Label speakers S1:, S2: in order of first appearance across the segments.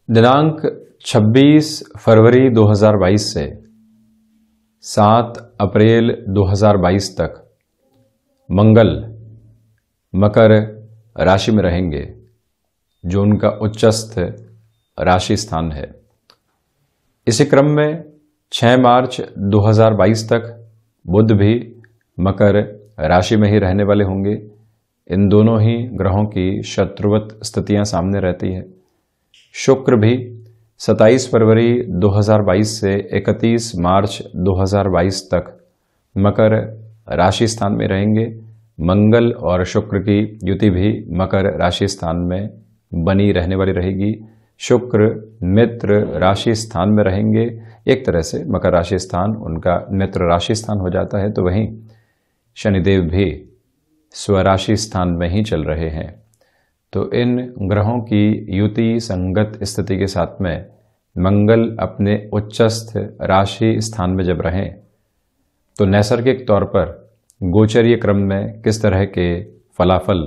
S1: दिनांक 26 फरवरी 2022 से 7 अप्रैल 2022 तक मंगल मकर राशि में रहेंगे, जो उनका उच्चस्थ राशि स्थान है। इसी क्रम में 6 मार्च 2022 तक बुध भी मकर राशि में ही रहने वाले होंगे। इन दोनों ही ग्रहों की शत्रुवत स्थितियां सामने रहती है। शुक्र भी 27 फरवरी 2022 से 31 मार्च 2022 तक मकर राशि स्थान में रहेंगे। मंगल और शुक्र की युति भी मकर राशि स्थान में बनी रहने वाली रहेगी। शुक्र मित्र राशि स्थान में रहेंगे। एक तरह से मकर राशि स्थान उनका मित्र राशि स्थान हो जाता है, तो वहीं शनिदेव भी स्वराशि स्थान में ही चल रहे हैं। तो इन ग्रहों की युति संगत स्थिति के साथ में मंगल अपने उच्चस्थ राशि स्थान में जब रहें, तो नैसर्गिक तौर पर गोचरीय क्रम में किस तरह के फलाफल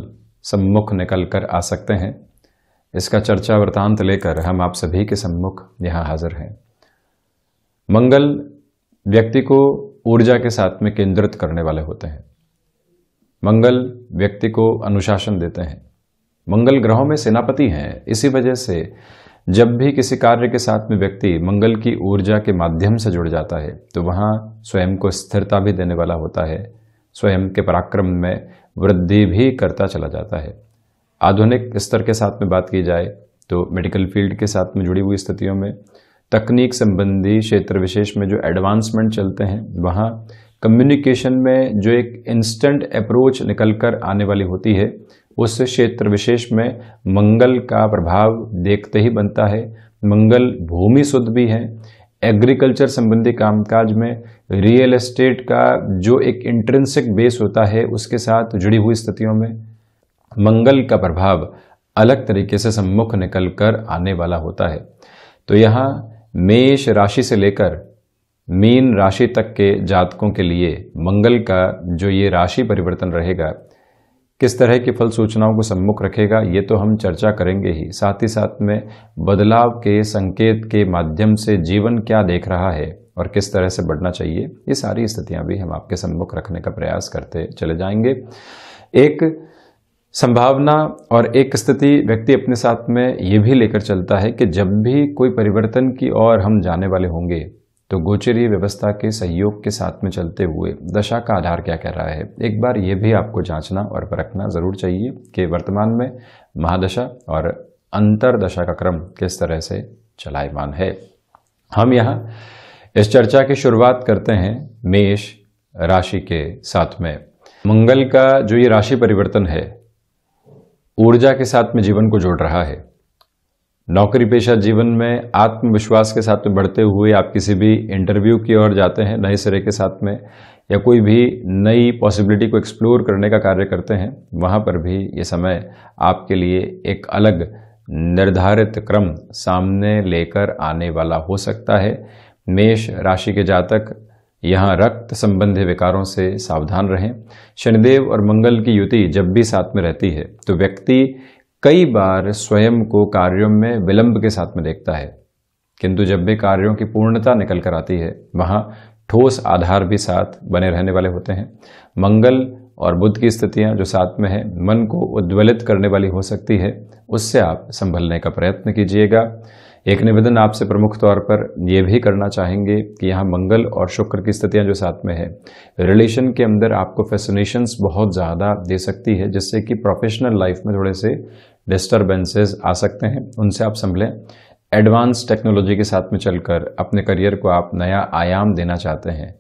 S1: सम्मुख निकल कर आ सकते हैं, इसका चर्चा वृतांत लेकर हम आप सभी के सम्मुख यहाँ हाजिर हैं। मंगल व्यक्ति को ऊर्जा के साथ में केंद्रित करने वाले होते हैं। मंगल व्यक्ति को अनुशासन देते हैं। मंगल ग्रहों में सेनापति हैं। इसी वजह से जब भी किसी कार्य के साथ में व्यक्ति मंगल की ऊर्जा के माध्यम से जुड़ जाता है, तो वहाँ स्वयं को स्थिरता भी देने वाला होता है, स्वयं के पराक्रम में वृद्धि भी करता चला जाता है। आधुनिक स्तर के साथ में बात की जाए तो मेडिकल फील्ड के साथ में जुड़ी हुई स्थितियों में, तकनीक संबंधी क्षेत्र विशेष में जो एडवांसमेंट चलते हैं, वहाँ कम्युनिकेशन में जो एक इंस्टेंट अप्रोच निकल कर आने वाली होती है, उस क्षेत्र विशेष में मंगल का प्रभाव देखते ही बनता है। मंगल भूमि शुद्ध भी है। एग्रीकल्चर संबंधी कामकाज में रियल एस्टेट का जो एक इंट्रिंसिक बेस होता है, उसके साथ जुड़ी हुई स्थितियों में मंगल का प्रभाव अलग तरीके से सम्मुख निकल कर आने वाला होता है। तो यहाँ मेष राशि से लेकर मीन राशि तक के जातकों के लिए मंगल का जो ये राशि परिवर्तन रहेगा, किस तरह की फल सूचनाओं को सम्मुख रखेगा, ये तो हम चर्चा करेंगे ही। साथ ही साथ में बदलाव के संकेत के माध्यम से जीवन क्या देख रहा है और किस तरह से बढ़ना चाहिए, ये सारी स्थितियां भी हम आपके सम्मुख रखने का प्रयास करते चले जाएंगे। एक संभावना और एक स्थिति व्यक्ति अपने साथ में ये भी लेकर चलता है कि जब भी कोई परिवर्तन की ओर हम जाने वाले होंगे, तो गोचरीय व्यवस्था के सहयोग के साथ में चलते हुए दशा का आधार क्या कह रहा है, एक बार ये भी आपको जांचना और परखना जरूर चाहिए कि वर्तमान में महादशा और अंतरदशा का क्रम किस तरह से चलायमान है। हम यहाँ इस चर्चा की शुरुआत करते हैं मेष राशि के साथ में। मंगल का जो ये राशि परिवर्तन है, ऊर्जा के साथ में जीवन को जोड़ रहा है। नौकरी पेशा जीवन में आत्मविश्वास के साथ में बढ़ते हुए आप किसी भी इंटरव्यू की ओर जाते हैं नए सिरे के साथ में, या कोई भी नई पॉसिबिलिटी को एक्सप्लोर करने का कार्य करते हैं, वहाँ पर भी ये समय आपके लिए एक अलग निर्धारित क्रम सामने लेकर आने वाला हो सकता है। मेष राशि के जातक यहाँ रक्त संबंधी विकारों से सावधान रहें। शनिदेव और मंगल की युति जब भी साथ में रहती है, तो व्यक्ति कई बार स्वयं को कार्यों में विलंब के साथ में देखता है, किंतु जब भी कार्यों की पूर्णता निकल कर आती है, वहाँ ठोस आधार भी साथ बने रहने वाले होते हैं। मंगल और बुध की स्थितियां जो साथ में है, मन को उद्वेलित करने वाली हो सकती है, उससे आप संभलने का प्रयत्न कीजिएगा। एक निवेदन आपसे प्रमुख तौर पर यह भी करना चाहेंगे कि यहाँ मंगल और शुक्र की स्थितियां जो साथ में है, रिलेशन के अंदर आपको फैसिनेशंस बहुत ज़्यादा दे सकती है, जिससे कि प्रोफेशनल लाइफ में थोड़े से डिस्टर्बेंसेस आ सकते हैं, उनसे आप संभलें। एडवांस टेक्नोलॉजी के साथ में चलकर अपने करियर को आप नया आयाम देना चाहते हैं,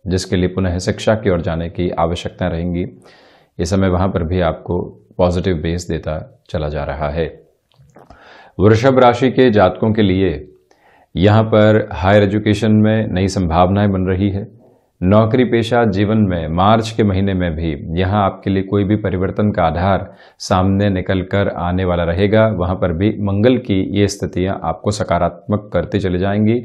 S1: जिसके लिए पुनः शिक्षा की ओर जाने की आवश्यकता रहेंगी। ये समय वहाँ पर भी आपको पॉजिटिव बेस देता चला जा रहा है। वृषभ राशि के जातकों के लिए यहाँ पर हायर एजुकेशन में नई संभावनाएं बन रही है। नौकरी पेशा जीवन में मार्च के महीने में भी यहाँ आपके लिए कोई भी परिवर्तन का आधार सामने निकल कर आने वाला रहेगा। वहाँ पर भी मंगल की ये स्थितियाँ आपको सकारात्मक करती चली जाएंगी।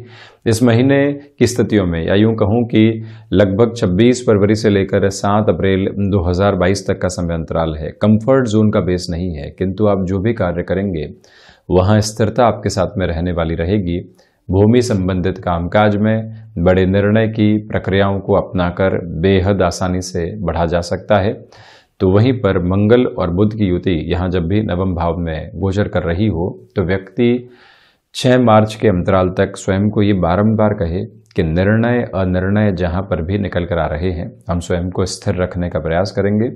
S1: इस महीने की स्थितियों में, या यूँ कहूँ कि लगभग 26 फरवरी से लेकर 7 अप्रैल 2022 तक का समय अंतराल है। कंफर्ट जोन का बेस नहीं है, किंतु आप जो भी कार्य करेंगे वहाँ स्थिरता आपके साथ में रहने वाली रहेगी। भूमि संबंधित कामकाज में बड़े निर्णय की प्रक्रियाओं को अपनाकर बेहद आसानी से बढ़ा जा सकता है। तो वहीं पर मंगल और बुध की युति यहाँ जब भी नवम भाव में गोचर कर रही हो तो व्यक्ति 6 मार्च के अंतराल तक स्वयं को ये बारंबार कहे कि निर्णय अनिर्णय जहाँ पर भी निकल कर आ रहे हैं, हम स्वयं को स्थिर रखने का प्रयास करेंगे।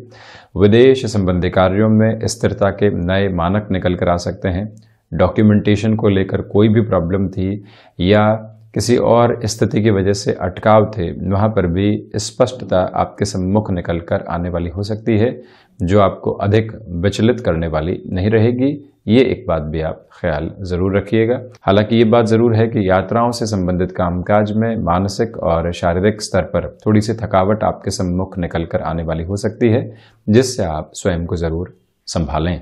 S1: विदेश संबंधी कार्यों में स्थिरता के नए मानक निकल कर आ सकते हैं। डॉक्यूमेंटेशन को लेकर कोई भी प्रॉब्लम थी या किसी और स्थिति की वजह से अटकाव थे, वहाँ पर भी स्पष्टता आपके सम्मुख निकल कर आने वाली हो सकती है, जो आपको अधिक विचलित करने वाली नहीं रहेगी। ये एक बात भी आप ख्याल जरूर रखिएगा। हालांकि ये बात जरूर है कि यात्राओं से संबंधित कामकाज में मानसिक और शारीरिक स्तर पर थोड़ी सी थकावट आपके सम्मुख निकल कर आने वाली हो सकती है, जिससे आप स्वयं को जरूर संभालें।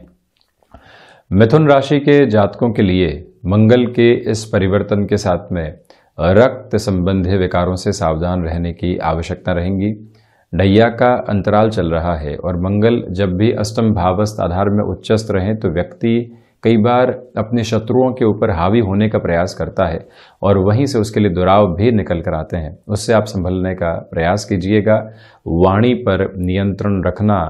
S1: मिथुन राशि के जातकों के लिए मंगल के इस परिवर्तन के साथ में रक्त संबंधी विकारों से सावधान रहने की आवश्यकता रहेगी। ढैया का अंतराल चल रहा है और मंगल जब भी अष्टम भावस्थ आधार में उच्चस्थ रहे तो व्यक्ति कई बार अपने शत्रुओं के ऊपर हावी होने का प्रयास करता है और वहीं से उसके लिए दुराव भी निकल कर आते हैं। उससे आप संभलने का प्रयास कीजिएगा। वाणी पर नियंत्रण रखना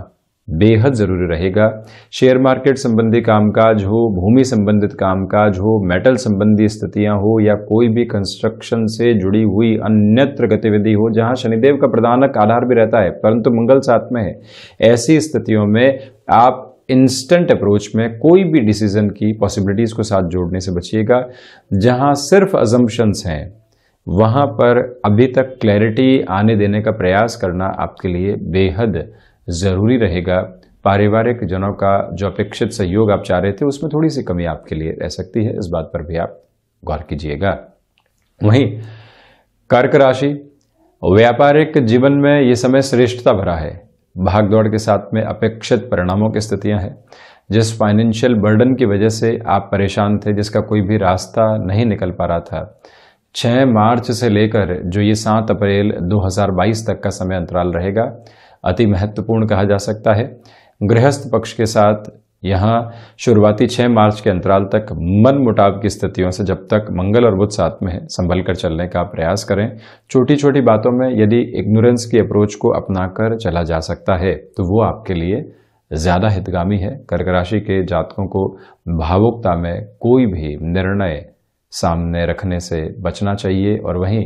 S1: बेहद जरूरी रहेगा। शेयर मार्केट संबंधी कामकाज हो, भूमि संबंधित कामकाज हो, मेटल संबंधी स्थितियां हो या कोई भी कंस्ट्रक्शन से जुड़ी हुई अन्यत्र गतिविधि हो जहां शनिदेव का प्रधानक आधार भी रहता है परंतु मंगल साथ में है, ऐसी स्थितियों में आप इंस्टेंट अप्रोच में कोई भी डिसीजन की पॉसिबिलिटीज को साथ जोड़ने से बचिएगा। जहां सिर्फ अजम्पशंस हैं वहां पर अभी तक क्लैरिटी आने देने का प्रयास करना आपके लिए बेहद जरूरी रहेगा। पारिवारिक जनों का जो अपेक्षित सहयोग आप चाह रहे थे उसमें थोड़ी सी कमी आपके लिए रह सकती है, इस बात पर भी आप गौर कीजिएगा। वहीं कर्क राशि, व्यापारिक जीवन में ये समय श्रेष्ठता भरा है। भागदौड़ के साथ में अपेक्षित परिणामों की स्थितियां हैं। जिस फाइनेंशियल बर्डन की वजह से आप परेशान थे, जिसका कोई भी रास्ता नहीं निकल पा रहा था, 6 मार्च से लेकर जो ये 7 अप्रैल 2022 तक का समय अंतराल रहेगा, अति महत्वपूर्ण कहा जा सकता है। गृहस्थ पक्ष के साथ यहाँ शुरुआती 6 मार्च के अंतराल तक मन मुटाव की स्थितियों से जब तक मंगल और बुध साथ में है संभल कर चलने का प्रयास करें। छोटी छोटी बातों में यदि इग्नोरेंस की अप्रोच को अपनाकर चला जा सकता है तो वो आपके लिए ज्यादा हितगामी है। कर्क राशि के जातकों को भावुकता में कोई भी निर्णय सामने रखने से बचना चाहिए और वहीं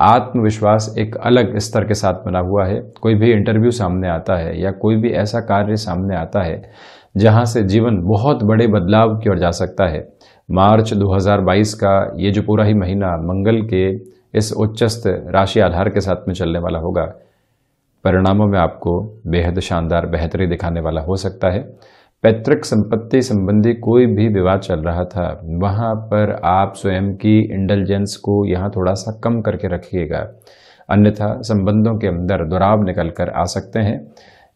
S1: आत्मविश्वास एक अलग स्तर के साथ बना हुआ है। कोई भी इंटरव्यू सामने आता है या कोई भी ऐसा कार्य सामने आता है जहां से जीवन बहुत बड़े बदलाव की ओर जा सकता है। मार्च 2022 का ये जो पूरा ही महीना मंगल के इस उच्चस्थ राशि आधार के साथ में चलने वाला होगा, परिणामों में आपको बेहद शानदार बेहतरी दिखाने वाला हो सकता है। पैतृक संपत्ति संबंधी कोई भी विवाद चल रहा था, वहां पर आप स्वयं की इंटेलिजेंस को यहाँ थोड़ा सा कम करके रखिएगा, अन्यथा संबंधों के अंदर दुराव निकल कर आ सकते हैं।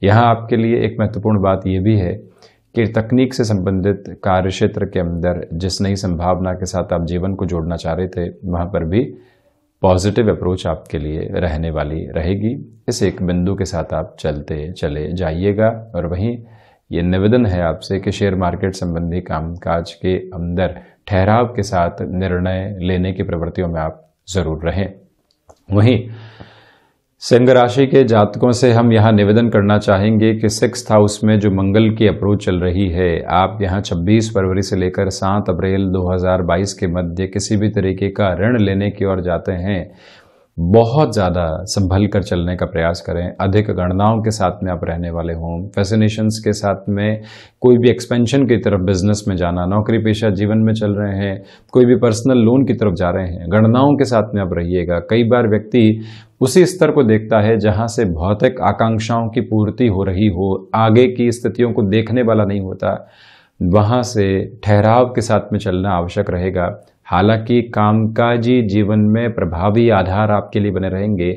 S1: यहाँ आपके लिए एक महत्वपूर्ण बात यह भी है कि तकनीक से संबंधित कार्य क्षेत्र के अंदर जिस नई संभावना के साथ आप जीवन को जोड़ना चाह रहे थे, वहां पर भी पॉजिटिव अप्रोच आपके लिए रहने वाली रहेगी। इस एक बिंदु के साथ आप चलते चले जाइएगा और वहीं ये निवेदन है आपसे कि शेयर मार्केट संबंधी कामकाज के अंदर ठहराव के साथ निर्णय लेने की प्रवृत्तियों में आप जरूर रहें। वहीं सिंह राशि के जातकों से हम यहाँ निवेदन करना चाहेंगे कि 6th हाउस में जो मंगल की अप्रोच चल रही है, आप यहाँ 26 फरवरी से लेकर 7 अप्रैल 2022 के मध्य किसी भी तरीके का ऋण लेने की ओर जाते हैं, बहुत ज़्यादा संभल कर चलने का प्रयास करें। अधिक गणनाओं के साथ में आप रहने वाले हों, फैसिनेशंस के साथ में कोई भी एक्सपेंशन की तरफ बिजनेस में जाना, नौकरी पेशा जीवन में चल रहे हैं, कोई भी पर्सनल लोन की तरफ जा रहे हैं, गणनाओं के साथ में आप रहिएगा। कई बार व्यक्ति उसी स्तर को देखता है जहां से भौतिक आकांक्षाओं की पूर्ति हो रही हो, आगे की स्थितियों को देखने वाला नहीं होता, वहां से ठहराव के साथ में चलना आवश्यक रहेगा। हालांकि कामकाजी जीवन में प्रभावी आधार आपके लिए बने रहेंगे।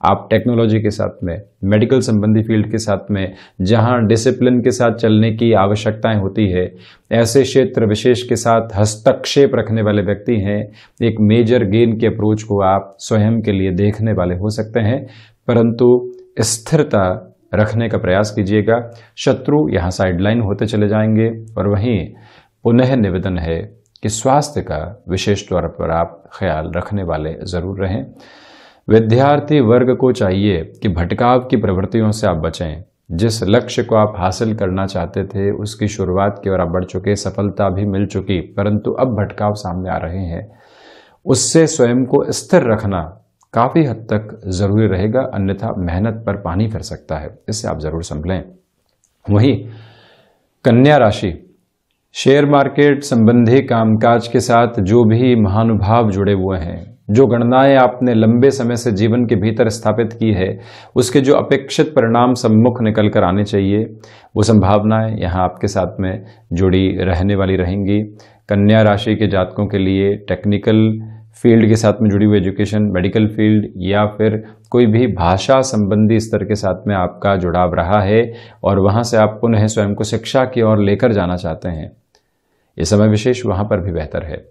S1: आप टेक्नोलॉजी के साथ में, मेडिकल संबंधी फील्ड के साथ में, जहां डिसिप्लिन के साथ चलने की आवश्यकताएं होती है, ऐसे क्षेत्र विशेष के साथ हस्तक्षेप रखने वाले व्यक्ति हैं। एक मेजर गेन के अप्रोच को आप स्वयं के लिए देखने वाले हो सकते हैं, परंतु स्थिरता रखने का प्रयास कीजिएगा। शत्रु यहाँ साइडलाइन होते चले जाएंगे और वहीं पुनः निवेदन है कि स्वास्थ्य का विशेष तौर पर आप ख्याल रखने वाले जरूर रहें। विद्यार्थी वर्ग को चाहिए कि भटकाव की प्रवृत्तियों से आप बचें। जिस लक्ष्य को आप हासिल करना चाहते थे उसकी शुरुआत की ओर आप बढ़ चुके, सफलता भी मिल चुकी, परंतु अब भटकाव सामने आ रहे हैं। उससे स्वयं को स्थिर रखना काफी हद तक जरूरी रहेगा, अन्यथा मेहनत पर पानी फिर सकता है। इससे आप जरूर संभलें। वहीं कन्या राशि, शेयर मार्केट संबंधी कामकाज के साथ जो भी महानुभाव जुड़े हुए हैं, जो गणनाएं आपने लंबे समय से जीवन के भीतर स्थापित की है, उसके जो अपेक्षित परिणाम सम्मुख निकल कर आने चाहिए, वो संभावनाएं यहाँ आपके साथ में जुड़ी रहने वाली रहेंगी। कन्या राशि के जातकों के लिए टेक्निकल फील्ड के साथ में जुड़ी हुई एजुकेशन, मेडिकल फील्ड या फिर कोई भी भाषा संबंधी स्तर के साथ में आपका जुड़ाव रहा है और वहां से आप पुनः स्वयं को शिक्षा की ओर लेकर जाना चाहते हैं, ये समय विशेष वहां पर भी बेहतर है।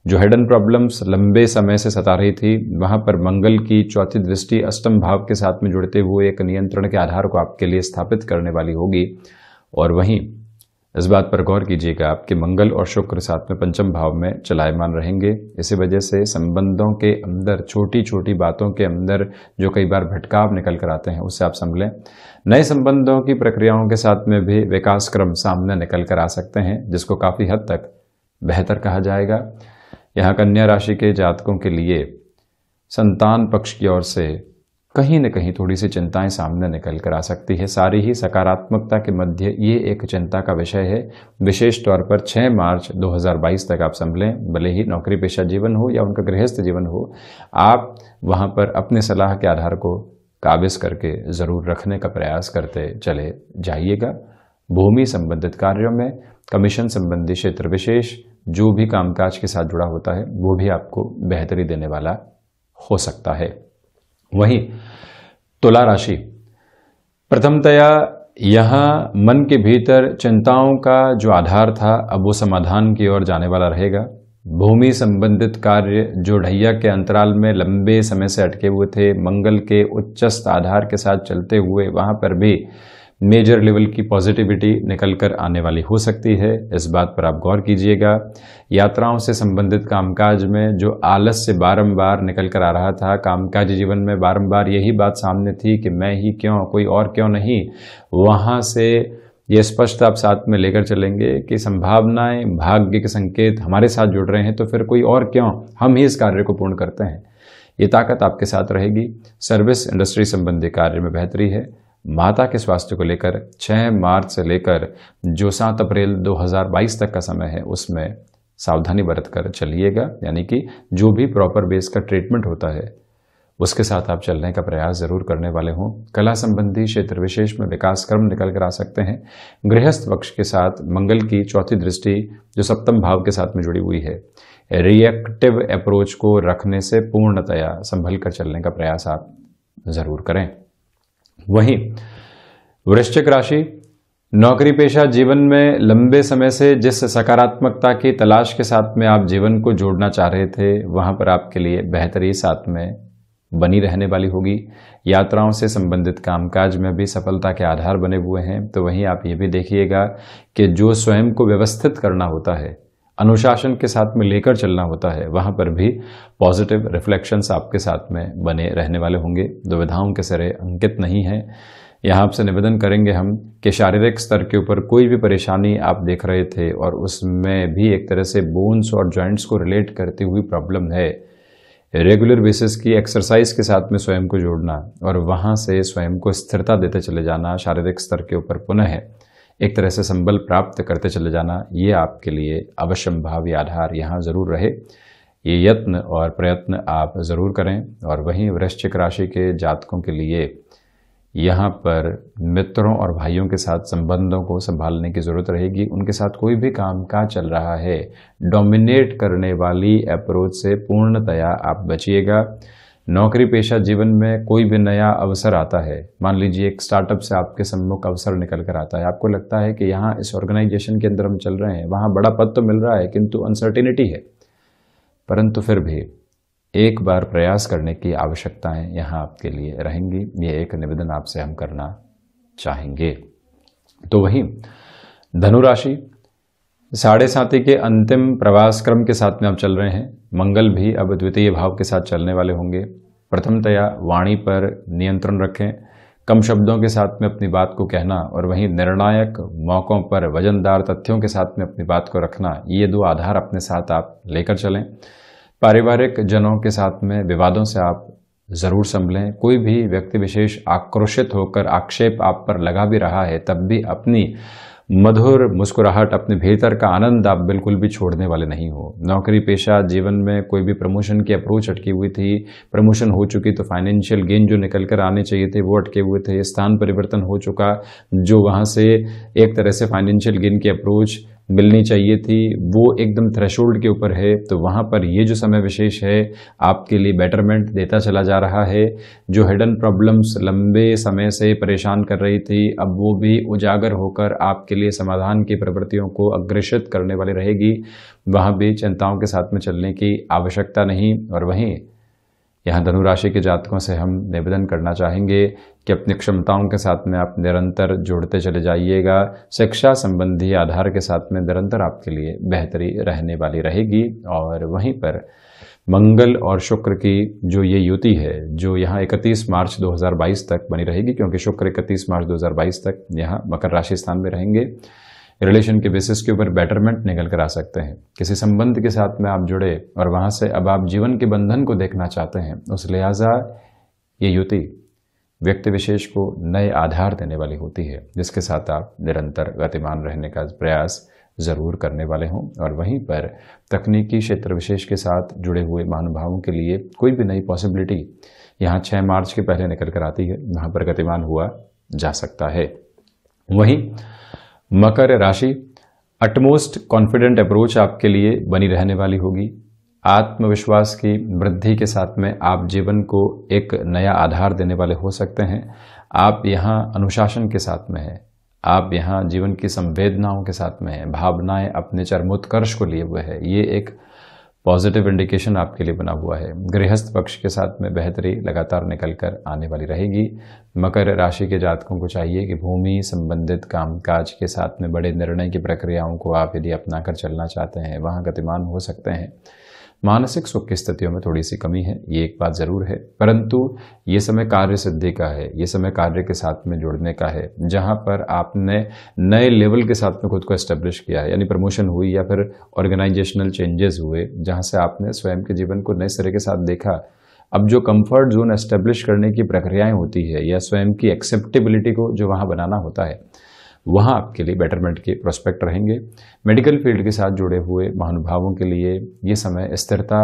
S1: जो हिडन प्रॉब्लम्स लंबे समय से सता रही थी, वहां पर मंगल की चौथी दृष्टि अष्टम भाव के साथ में जुड़ते हुए एक नियंत्रण के आधार को आपके लिए स्थापित करने वाली होगी। और वहीं इस बात पर गौर कीजिएगा, आपके मंगल और शुक्र साथ में पंचम भाव में चलायमान रहेंगे। इसी वजह से संबंधों के अंदर छोटी छोटी बातों के अंदर जो कई बार भटकाव निकल कर आते हैं, उससे आप संभलें। नए संबंधों की प्रक्रियाओं के साथ में भी विकास क्रम सामने निकल कर आ सकते हैं, जिसको काफी हद तक बेहतर कहा जाएगा। यहाँ कन्या राशि के जातकों के लिए संतान पक्ष की ओर से कहीं न कहीं थोड़ी सी चिंताएं सामने निकल कर आ सकती है। सारी ही सकारात्मकता के मध्य ये एक चिंता का विषय है। विशेष तौर पर 6 मार्च 2022 तक आप संभलें। भले ही नौकरी पेशा जीवन हो या उनका गृहस्थ जीवन हो, आप वहां पर अपने सलाह के आधार को काबिज करके जरूर रखने का प्रयास करते चले जाइएगा। भूमि संबंधित कार्यों में, कमीशन संबंधी क्षेत्र विशेष जो भी कामकाज के साथ जुड़ा होता है, वो भी आपको बेहतरी देने वाला हो सकता है। वहीं तुला राशि, प्रथमतया यहां मन के भीतर चिंताओं का जो आधार था, अब वो समाधान की ओर जाने वाला रहेगा। भूमि संबंधित कार्य जो ढैया के अंतराल में लंबे समय से अटके हुए थे, मंगल के उच्चस्थ आधार के साथ चलते हुए वहां पर भी मेजर लेवल की पॉजिटिविटी निकल कर आने वाली हो सकती है। इस बात पर आप गौर कीजिएगा। यात्राओं से संबंधित कामकाज में जो आलस्य बारंबार निकल कर आ रहा था, कामकाजी जीवन में बारंबार यही बात सामने थी कि मैं ही क्यों, कोई और क्यों नहीं, वहां से ये स्पष्ट आप साथ में लेकर चलेंगे कि संभावनाएं, भाग्य के संकेत हमारे साथ जुड़ रहे हैं, तो फिर कोई और क्यों, हम ही इस कार्य को पूर्ण करते हैं। ये ताकत आपके साथ रहेगी। सर्विस इंडस्ट्री संबंधी कार्य में बेहतरी है। माता के स्वास्थ्य को लेकर 6 मार्च से लेकर जो 7 अप्रैल 2022 तक का समय है, उसमें सावधानी बरतकर चलिएगा। यानी कि जो भी प्रॉपर बेस का ट्रीटमेंट होता है, उसके साथ आप चलने का प्रयास जरूर करने वाले हों। कला संबंधी क्षेत्र विशेष में विकास क्रम निकल कर आ सकते हैं। गृहस्थ पक्ष के साथ मंगल की चौथी दृष्टि जो सप्तम भाव के साथ में जुड़ी हुई है, रिएक्टिव अप्रोच को रखने से पूर्णतया संभल कर चलने का प्रयास आप जरूर करें। वहीं वृश्चिक राशि, नौकरी पेशा जीवन में लंबे समय से जिस सकारात्मकता की तलाश के साथ में आप जीवन को जोड़ना चाह रहे थे, वहां पर आपके लिए बेहतरी साथ में बनी रहने वाली होगी। यात्राओं से संबंधित कामकाज में भी सफलता के आधार बने हुए हैं। तो वहीं आप ये भी देखिएगा कि जो स्वयं को व्यवस्थित करना होता है, अनुशासन के साथ में लेकर चलना होता है, वहां पर भी पॉजिटिव रिफ्लेक्शंस आपके साथ में बने रहने वाले होंगे। दुविधाओं के सिरे अंकित नहीं है। यहाँ आपसे निवेदन करेंगे हम कि शारीरिक स्तर के ऊपर कोई भी परेशानी आप देख रहे थे और उसमें भी एक तरह से बोन्स और जॉइंट्स को रिलेट करती हुई प्रॉब्लम है, रेगुलर बेसिस की एक्सरसाइज के साथ में स्वयं को जोड़ना और वहां से स्वयं को स्थिरता देते चले जाना, शारीरिक स्तर के ऊपर पुनः एक तरह से संबल प्राप्त करते चले जाना, ये आपके लिए अवश्यंभावी आधार यहाँ जरूर रहे। ये यत्न और प्रयत्न आप जरूर करें। और वहीं वृश्चिक राशि के जातकों के लिए यहाँ पर मित्रों और भाइयों के साथ संबंधों को संभालने की जरूरत रहेगी। उनके साथ कोई भी काम काज चल रहा है, डोमिनेट करने वाली अप्रोच से पूर्णतया आप बचिएगा। नौकरी पेशा जीवन में कोई भी नया अवसर आता है, मान लीजिए एक स्टार्टअप से आपके सम्मुख अवसर निकल कर आता है, आपको लगता है कि यहाँ इस ऑर्गेनाइजेशन के अंदर हम चल रहे हैं, वहाँ बड़ा पद तो मिल रहा है किंतु अनसर्टिनिटी है, परंतु फिर भी एक बार प्रयास करने की आवश्यकताएं यहाँ आपके लिए रहेंगी। ये एक निवेदन आपसे हम करना चाहेंगे। तो वहीं धनु राशि, साढ़े साथी के अंतिम प्रवास क्रम के साथ में आप चल रहे हैं। मंगल भी अब द्वितीय भाव के साथ चलने वाले होंगे। प्रथमतया वाणी पर नियंत्रण रखें, कम शब्दों के साथ में अपनी बात को कहना और वहीं निर्णायक मौकों पर वजनदार तथ्यों के साथ में अपनी बात को रखना, ये दो आधार अपने साथ आप लेकर चलें। पारिवारिक जनों के साथ में विवादों से आप जरूर संभलें। कोई भी व्यक्ति विशेष आक्रोशित होकर आक्षेप आप पर लगा भी रहा है, तब भी अपनी मधुर मुस्कुराहट, अपने भीतर का आनंद आप बिल्कुल भी छोड़ने वाले नहीं हो। नौकरी पेशा जीवन में कोई भी प्रमोशन की अप्रोच अटकी हुई थी, प्रमोशन हो चुकी तो फाइनेंशियल गेन जो निकल कर आने चाहिए थे वो अटके हुए थे। स्थान परिवर्तन हो चुका, जो वहां से एक तरह से फाइनेंशियल गेन की अप्रोच मिलनी चाहिए थी वो एकदम थ्रेशोल्ड के ऊपर है, तो वहां पर ये जो समय विशेष है आपके लिए बेटरमेंट देता चला जा रहा है। जो हिडन प्रॉब्लम्स लंबे समय से परेशान कर रही थी, अब वो भी उजागर होकर आपके लिए समाधान की प्रवृत्तियों को अग्रेसित करने वाली रहेगी। वहां भी चिंताओं के साथ में चलने की आवश्यकता नहीं। और वहीं यहाँ धनु राशि के जातकों से हम निवेदन करना चाहेंगे कि अपनी क्षमताओं के साथ में आप निरंतर जोड़ते चले जाइएगा। शिक्षा संबंधी आधार के साथ में निरंतर आपके लिए बेहतरी रहने वाली रहेगी। और वहीं पर मंगल और शुक्र की जो ये युति है, जो यहाँ 31 मार्च 2022 तक बनी रहेगी, क्योंकि शुक्र 31 मार्च 2022 तक यहाँ मकर राशि स्थान में रहेंगे। रिलेशन के बेसिस के ऊपर बेटरमेंट निकल कर आ सकते हैं। किसी संबंध के साथ में आप जुड़े और वहां से अब आप जीवन के बंधन को देखना चाहते हैं, उस लिहाजा ये युति व्यक्ति विशेष को नए आधार देने वाली होती है, जिसके साथ आप निरंतर गतिमान रहने का प्रयास जरूर करने वाले हों। और वहीं पर तकनीकी क्षेत्र विशेष के साथ जुड़े हुए महानुभावों के लिए कोई भी नई पॉसिबिलिटी यहाँ 6 मार्च के पहले निकल कर आती है, वहां पर गतिमान हुआ जा सकता है। वहीं मकर राशि, अटमोस्ट कॉन्फिडेंट अप्रोच आपके लिए बनी रहने वाली होगी। आत्मविश्वास की वृद्धि के साथ में आप जीवन को एक नया आधार देने वाले हो सकते हैं। आप यहाँ अनुशासन के साथ में हैं, आप यहाँ जीवन की संवेदनाओं के साथ में हैं, भावनाएं अपने चरमोत्कर्ष को लिए हुए है। ये एक पॉजिटिव इंडिकेशन आपके लिए बना हुआ है। गृहस्थ पक्ष के साथ में बेहतरी लगातार निकल कर आने वाली रहेगी। मकर राशि के जातकों को चाहिए कि भूमि संबंधित कामकाज के साथ में बड़े निर्णय की प्रक्रियाओं को आप यदि अपनाकर चलना चाहते हैं, वहां गतिमान हो सकते हैं। मानसिक सुख की स्थितियों में थोड़ी सी कमी है, ये एक बात जरूर है, परंतु ये समय कार्य सिद्धि का है, ये समय कार्य के साथ में जुड़ने का है, जहां पर आपने नए लेवल के साथ में खुद को एस्टेब्लिश किया है, यानी प्रमोशन हुई या फिर ऑर्गेनाइजेशनल चेंजेस हुए, जहां से आपने स्वयं के जीवन को नए सिरे के साथ देखा। अब जो कंफर्ट जोन एस्टेब्लिश करने की प्रक्रियाएं होती है या स्वयं की एक्सेप्टेबिलिटी को जो वहां बनाना होता है, वहां आपके लिए बेटरमेंट के प्रोस्पेक्ट रहेंगे। मेडिकल फील्ड के साथ जुड़े हुए महानुभावों के लिए ये समय स्थिरता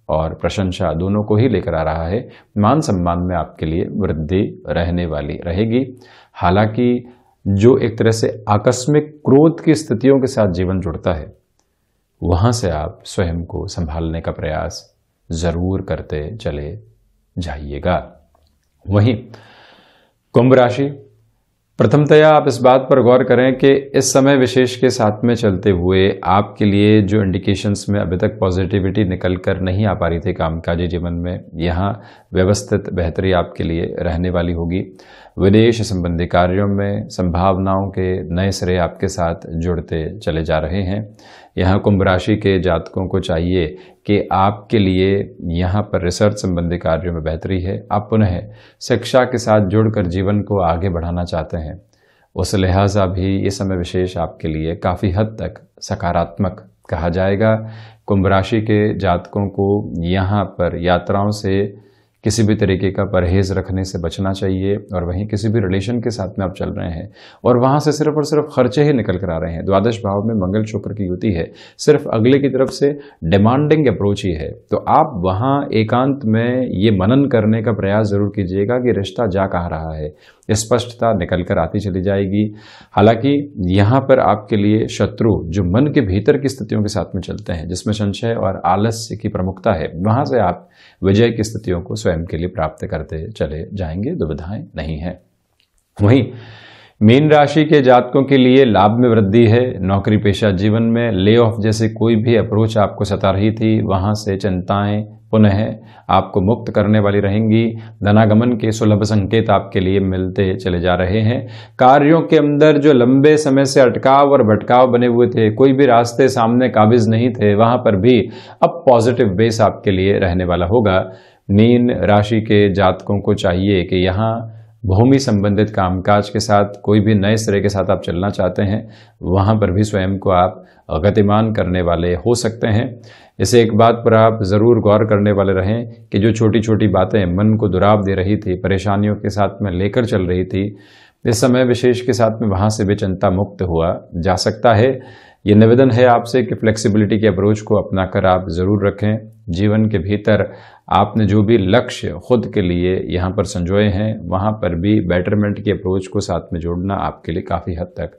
S1: और प्रशंसा दोनों को ही लेकर आ रहा है। मान सम्मान में आपके लिए वृद्धि रहने वाली रहेगी। हालांकि जो एक तरह से आकस्मिक क्रोध की स्थितियों के साथ जीवन जुड़ता है, वहां से आप स्वयं को संभालने का प्रयास जरूर करते चले जाइएगा। वहीं कुंभ राशि, प्रथमतया आप इस बात पर गौर करें कि इस समय विशेष के साथ में चलते हुए आपके लिए जो इंडिकेशंस में अभी तक पॉजिटिविटी निकल कर नहीं आ पा रही थी कामकाजी जीवन में, यहाँ व्यवस्थित बेहतरी आपके लिए रहने वाली होगी। विदेश संबंधी कार्यों में संभावनाओं के नए सिरे आपके साथ जुड़ते चले जा रहे हैं। यहाँ कुंभ राशि के जातकों को चाहिए कि आपके लिए यहाँ पर रिसर्च संबंधी कार्यों में बेहतरी है। आप पुनः शिक्षा के साथ जुड़कर जीवन को आगे बढ़ाना चाहते हैं, उस लिहाजा भी ये समय विशेष आपके लिए काफ़ी हद तक सकारात्मक कहा जाएगा। कुंभ राशि के जातकों को यहाँ पर यात्राओं से किसी भी तरीके का परहेज रखने से बचना चाहिए। और वहीं किसी भी रिलेशन के साथ में आप चल रहे हैं और वहां से सिर्फ और सिर्फ खर्चे ही निकल कर आ रहे हैं, द्वादश भाव में मंगल शुक्र की युति है, सिर्फ अगले की तरफ से डिमांडिंग अप्रोच ही है, तो आप वहां एकांत में ये मनन करने का प्रयास जरूर कीजिएगा कि रिश्ता जा कहाँ रहा है। स्पष्टता निकल कर आती चली जाएगी। हालांकि यहाँ पर आपके लिए शत्रु जो मन के भीतर की स्थितियों के साथ में चलते हैं, जिसमें संशय और आलस्य की प्रमुखता है, वहां से आप विजय की स्थितियों को स्वयं के लिए प्राप्त करते चले जाएंगे, दुविधाएं नहीं है। वहीं मीन राशि के जातकों के लिए लाभ में वृद्धि है। नौकरी पेशा जीवन में ले ऑफ जैसे कोई भी अप्रोच आपको सता रही थी, वहां से चिंताएं पुनः आपको मुक्त करने वाली रहेंगी। धनागमन के सुलभ संकेत आपके लिए मिलते चले जा रहे हैं। कार्यों के अंदर जो लंबे समय से अटकाव और भटकाव बने हुए थे, कोई भी रास्ते सामने काबिज नहीं थे, वहां पर भी अब पॉजिटिव बेस आपके लिए रहने वाला होगा। मीन राशि के जातकों को चाहिए कि यहाँ भूमि संबंधित कामकाज के साथ कोई भी नए सिरे के साथ आप चलना चाहते हैं, वहां पर भी स्वयं को आप गतिमान करने वाले हो सकते हैं। इसे एक बात पर आप ज़रूर गौर करने वाले रहें कि जो छोटी छोटी बातें मन को दुराव दे रही थी, परेशानियों के साथ में लेकर चल रही थी, इस समय विशेष के साथ में वहां से भी चिंता मुक्त हुआ जा सकता है। ये निवेदन है आपसे कि फ्लेक्सिबिलिटी के अप्रोच को अपनाकर आप ज़रूर रखें। जीवन के भीतर आपने जो भी लक्ष्य खुद के लिए यहाँ पर संजोए हैं, वहाँ पर भी बेटरमेंट की अप्रोच को साथ में जोड़ना आपके लिए काफ़ी हद तक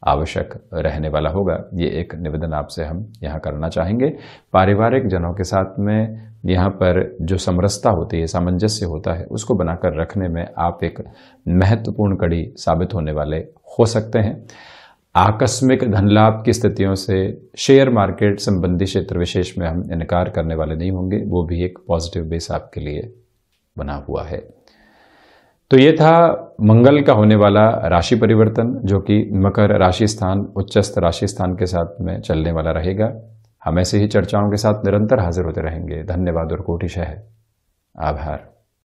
S1: आवश्यक रहने वाला होगा। ये एक निवेदन आपसे हम यहाँ करना चाहेंगे। पारिवारिक जनों के साथ में यहाँ पर जो समरसता होती है, सामंजस्य होता है, उसको बनाकर रखने में आप एक महत्वपूर्ण कड़ी साबित होने वाले हो सकते हैं। आकस्मिक धन लाभ की स्थितियों से शेयर मार्केट संबंधी क्षेत्र विशेष में हम इनकार करने वाले नहीं होंगे, वो भी एक पॉजिटिव बेस आपके लिए बना हुआ है। तो ये था मंगल का होने वाला राशि परिवर्तन, जो कि मकर राशि स्थान उच्चस्थ राशि स्थान के साथ में चलने वाला रहेगा। हम ऐसे ही चर्चाओं के साथ निरंतर हाजिर होते रहेंगे। धन्यवाद और कोटिशः आभार।